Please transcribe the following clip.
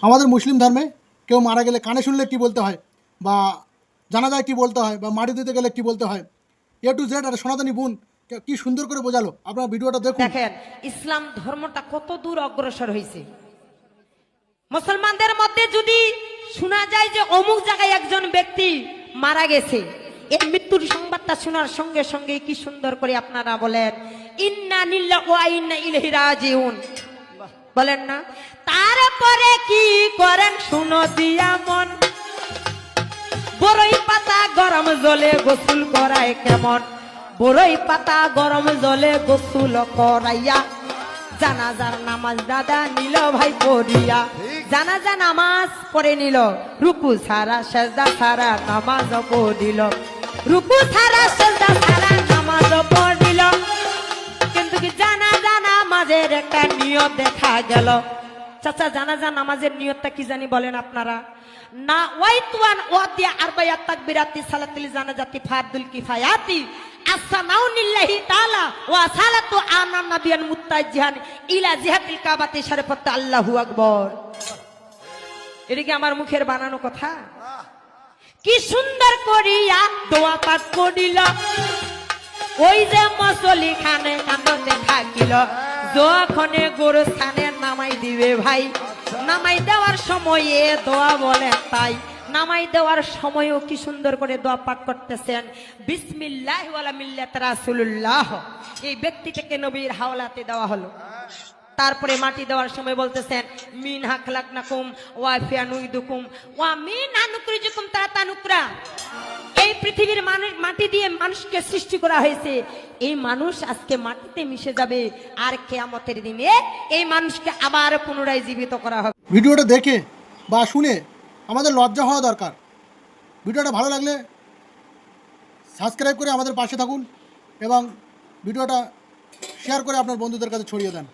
আমাদের মুসলিম ধর্মে কেউ মারা গেলে কানে শুনলে কী বলতে হয়, বা জানাজায় কী বলতে হয়, বা মাটি দিতে গেলে কী বলতে হয়, এ টু জেড আর সনাতনী বোন কি সুন্দর করে বোঝালো। আপনার ভিডিওটা দেখুন। দেখেন ইসলাম ধর্মটা কত দূর অগ্রসর হয়েছে। মুসলমানদের মধ্যে যদি শোনা যায় যে অমুক জায়গায় একজন ব্যক্তি মারা গেছে, এই মৃত্যুর সংবাদটা শোনার সঙ্গে সঙ্গে কি সুন্দর করে আপনারা বলেন ইন্না লিল্লাহি ওয়া ইন্না ইলাইহি রাজিউন, বলেন না? তারপরে কি করেন শুনো দিয়া মন, বড়ই পাতা গরম জলে গোসল করায় কেমন, বড়ই পাতা গরম জলে গোসল করাইয়া জানাজার নামাজ দাদা নিল ভাই পড়িয়া, জানাজা নামাজ পড়ে নিল, রুকু ছাড়া সেজদা ছাড়া নামাজ পড়িল, রুকু ছাড়া সেজদা ছাড়া নামাজ পড়িল। কিন্তু কি জানাজা নামাজের একটা নিয়ত দেখা গেল। চাচা জানাজা নামাজের নিয়তটা কি জানি বলেন আপনারা? না ওয়াইতুয়ান ওয়াদিয়া আরবায়াত তাকবীরাতি সালাতুল জানাজাতি ফারদুল কিফায়াতি আসসানাউনিল্লাহি তাআলা ওয়া সালাতু আমান নাবিয়ান মুত্তাজিহান ইলা জিহাতিল কাবাতি শরীফাত আল্লাহু আকবার। এটা কি আমার মুখের বানানো কথা? কি সুন্দর করিয়া দোয়া পাঠ করিল, ওই যে মুসল্লি খানে কান্দতে থাকিল, যখনে গোরস্থানে নামাই দিবে ভাই, নামাই দেওয়ার সময়ে দোয়া বলে তাই নামাই দেওয়ার সময়ও কি সুন্দর করে দোয়া পাঠ করতেছেন, বিসমিল্লাহি ওয়ালা মিল্লাত রাসূলুল্লাহ। এই ব্যক্তিটাকে নবীর হাওলাতে দেওয়া হলো। তারপরে মাটি দেওয়ার সময় বলতেছেন মিনহা খালাকনাকুম ওয়া ফিহা নুইদুকুম ওয়া মিনহা নুখরিজুকুম তারাতান উখরা। এই পৃথিবীর মাটি দিয়ে মানুষকে সৃষ্টি করা হয়েছে, এই মানুষ আজকে মাটিতে মিশে যাবে, আর কিয়ামতের দিনে এই মানুষকে আবার পুনরায় জীবিত করা হবে। ভিডিওটা দেখে বা শুনে আমাদের লজ্জা হওয়া দরকার। ভিডিওটা ভালো লাগলে সাবস্ক্রাইব করে আমাদের পাশে থাকুন এবং ভিডিওটা শেয়ার করে আপনার বন্ধুদের কাছে ছড়িয়ে দেন।